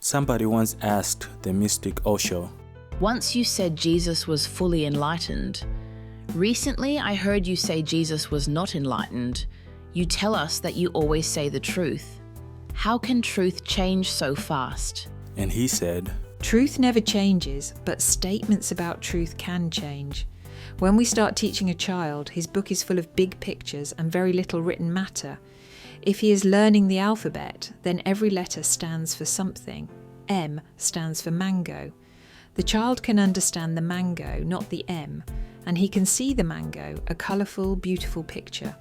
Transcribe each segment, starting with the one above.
Somebody once asked the mystic Osho, Once you said Jesus was fully enlightened. Recently, I heard you say Jesus was not enlightened. You tell us that you always say the truth. How can truth change so fast? and he said, Truth never changes, but statements about truth can change. When we start teaching a child, his book is full of big pictures and very little written matter. If he is learning the alphabet, then every letter stands for something. M stands for mango. The child can understand the mango, not the M, and he can see the mango, a colourful, beautiful picture.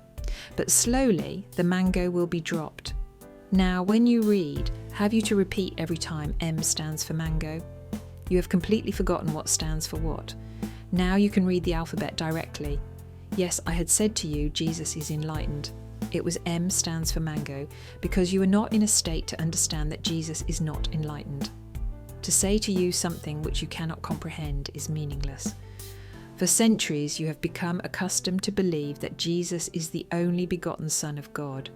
But slowly, the mango will be dropped. Now, when you read, have you to repeat every time M stands for mango? You have completely forgotten what stands for what. Now you can read the alphabet directly. Yes, I had said to you, Jesus is enlightened. It was M stands for mango, because you are not in a state to understand that Jesus is not enlightened. To say to you something which you cannot comprehend is meaningless. For centuries you have become accustomed to believe that Jesus is the only begotten Son of God.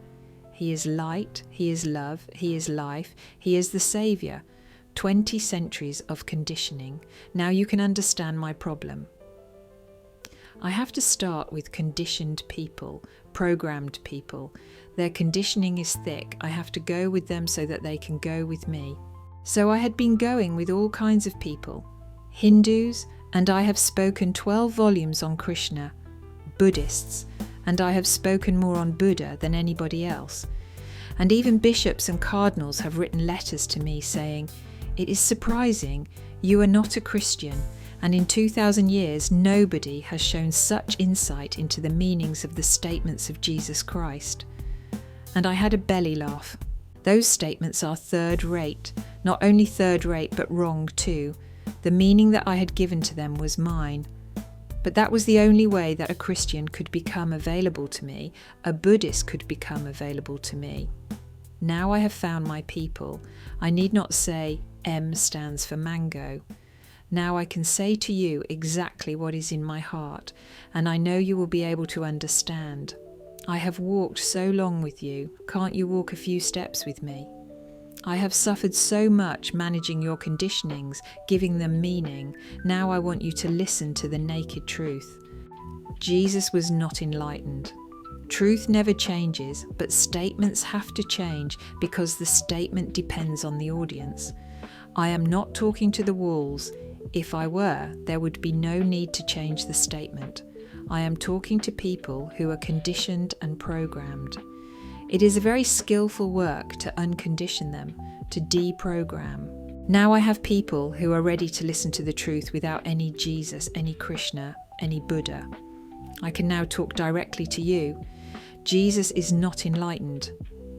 He is light, he is love, he is life, he is the Saviour. 20 centuries of conditioning. Now you can understand my problem. I have to start with conditioned people, programmed people. Their conditioning is thick. I have to go with them so that they can go with me. So I had been going with all kinds of people. Hindus, and I have spoken 12 volumes on Krishna. Buddhists, and I have spoken more on Buddha than anybody else. And even bishops and cardinals have written letters to me saying, "It is surprising, you are not a Christian, and in 2000 years nobody has shown such insight into the meanings of the statements of Jesus Christ." And I had a belly laugh. Those statements are third rate, not only third rate but wrong too. The meaning that I had given to them was mine. But that was the only way that a Christian could become available to me, a Buddhist could become available to me. Now I have found my people. I need not say M stands for mango. Now I can say to you exactly what is in my heart, and I know you will be able to understand. I have walked so long with you, can't you walk a few steps with me? I have suffered so much managing your conditionings, giving them meaning. Now I want you to listen to the naked truth. Jesus was not enlightened. Truth never changes, but statements have to change because the statement depends on the audience. I am not talking to the walls. If I were, there would be no need to change the statement. I am talking to people who are conditioned and programmed. It is a very skillful work to uncondition them, to deprogram. Now I have people who are ready to listen to the truth without any Jesus, any Krishna, any Buddha. I can now talk directly to you. Jesus is not enlightened.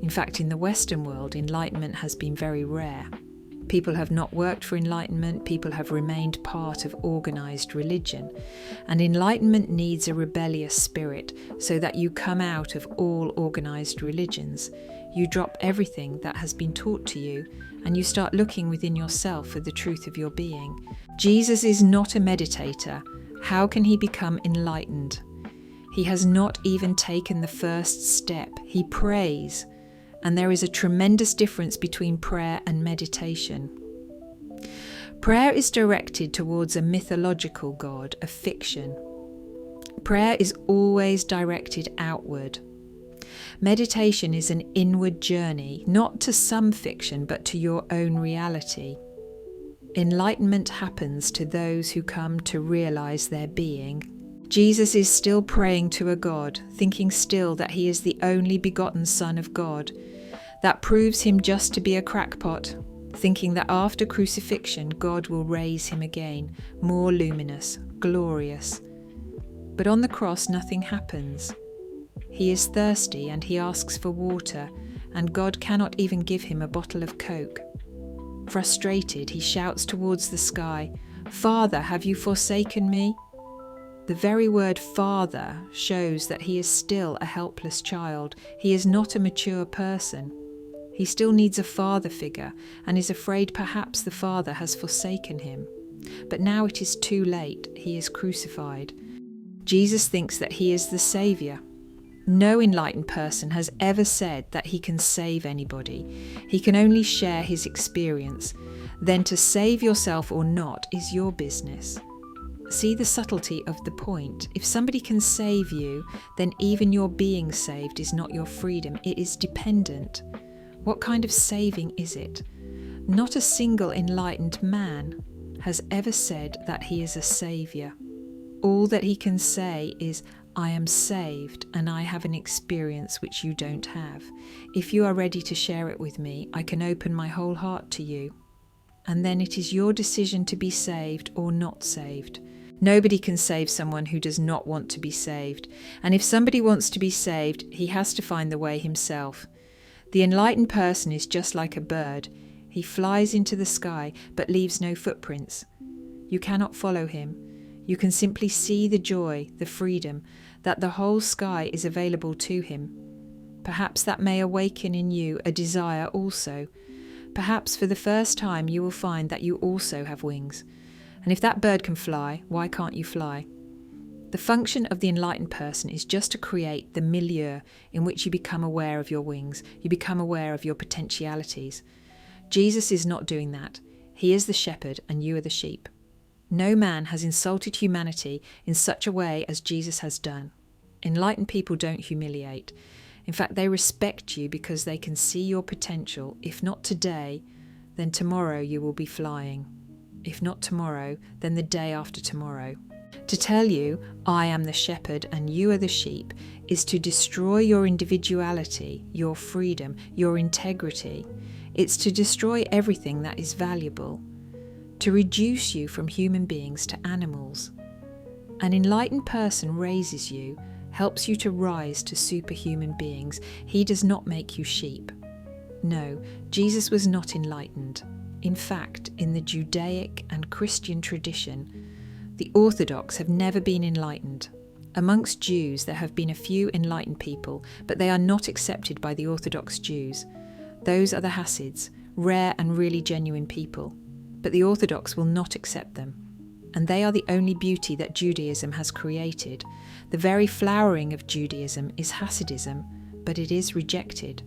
In fact, in the Western world, enlightenment has been very rare. People have not worked for enlightenment, people have remained part of organised religion. And enlightenment needs a rebellious spirit so that you come out of all organised religions. You drop everything that has been taught to you and you start looking within yourself for the truth of your being. Jesus is not a meditator. How can he become enlightened? He has not even taken the first step. He prays. And there is a tremendous difference between prayer and meditation. Prayer is directed towards a mythological God, a fiction. Prayer is always directed outward. Meditation is an inward journey, not to some fiction, but to your own reality. Enlightenment happens to those who come to realize their being. Jesus is still praying to a God, thinking still that he is the only begotten Son of God. That proves him just to be a crackpot, thinking that after crucifixion God will raise him again, more luminous, glorious. But on the cross nothing happens. He is thirsty and he asks for water, and God cannot even give him a bottle of Coke. Frustrated, he shouts towards the sky, "Father, have you forsaken me?" The very word father shows that he is still a helpless child. He is not a mature person. He still needs a father figure and is afraid perhaps the father has forsaken him. But now it is too late. He is crucified. Jesus thinks that he is the Saviour. No enlightened person has ever said that he can save anybody. He can only share his experience. Then to save yourself or not is your business. See the subtlety of the point. If somebody can save you, then even your being saved is not your freedom. It is dependent. What kind of saving is it? Not a single enlightened man has ever said that he is a saviour. All that he can say is, I am saved and I have an experience which you don't have. If you are ready to share it with me, I can open my whole heart to you. And then it is your decision to be saved or not saved. Nobody can save someone who does not want to be saved. And if somebody wants to be saved, he has to find the way himself. The enlightened person is just like a bird. He flies into the sky but leaves no footprints. You cannot follow him. You can simply see the joy, the freedom, that the whole sky is available to him. Perhaps that may awaken in you a desire also. Perhaps for the first time you will find that you also have wings. And if that bird can fly, why can't you fly? The function of the enlightened person is just to create the milieu in which you become aware of your wings, you become aware of your potentialities. Jesus is not doing that. He is the shepherd and you are the sheep. No man has insulted humanity in such a way as Jesus has done. Enlightened people don't humiliate. In fact, they respect you because they can see your potential. If not today, then tomorrow you will be flying. If not tomorrow, then the day after tomorrow. To tell you, I am the shepherd and you are the sheep, is to destroy your individuality, your freedom, your integrity. It's to destroy everything that is valuable, to reduce you from human beings to animals. An enlightened person raises you, helps you to rise to superhuman beings. He does not make you sheep. No, Jesus was not enlightened. In fact, in the Judaic and Christian tradition, the Orthodox have never been enlightened. Amongst Jews, there have been a few enlightened people, but they are not accepted by the Orthodox Jews. Those are the Hasids, rare and really genuine people. But the Orthodox will not accept them. And they are the only beauty that Judaism has created. The very flowering of Judaism is Hasidism, but it is rejected.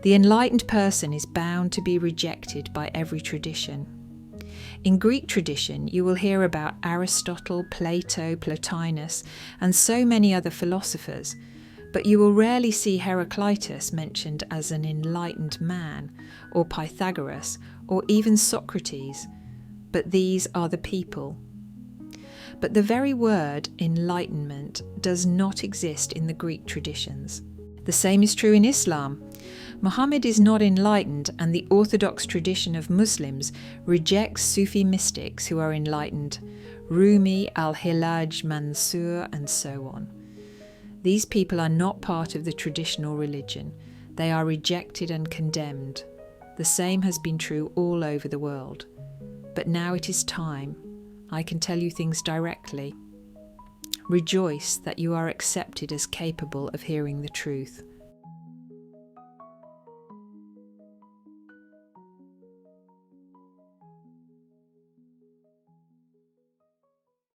The enlightened person is bound to be rejected by every tradition. In Greek tradition, you will hear about Aristotle, Plato, Plotinus, and so many other philosophers, but you will rarely see Heraclitus mentioned as an enlightened man, or Pythagoras, or even Socrates. But these are the people. But the very word enlightenment does not exist in the Greek traditions. The same is true in Islam. Muhammad is not enlightened, and the Orthodox tradition of Muslims rejects Sufi mystics who are enlightened, Rumi, Al-Hillaj, Mansur, and so on. These people are not part of the traditional religion. They are rejected and condemned. The same has been true all over the world. But now it is time. I can tell you things directly. Rejoice that you are accepted as capable of hearing the truth.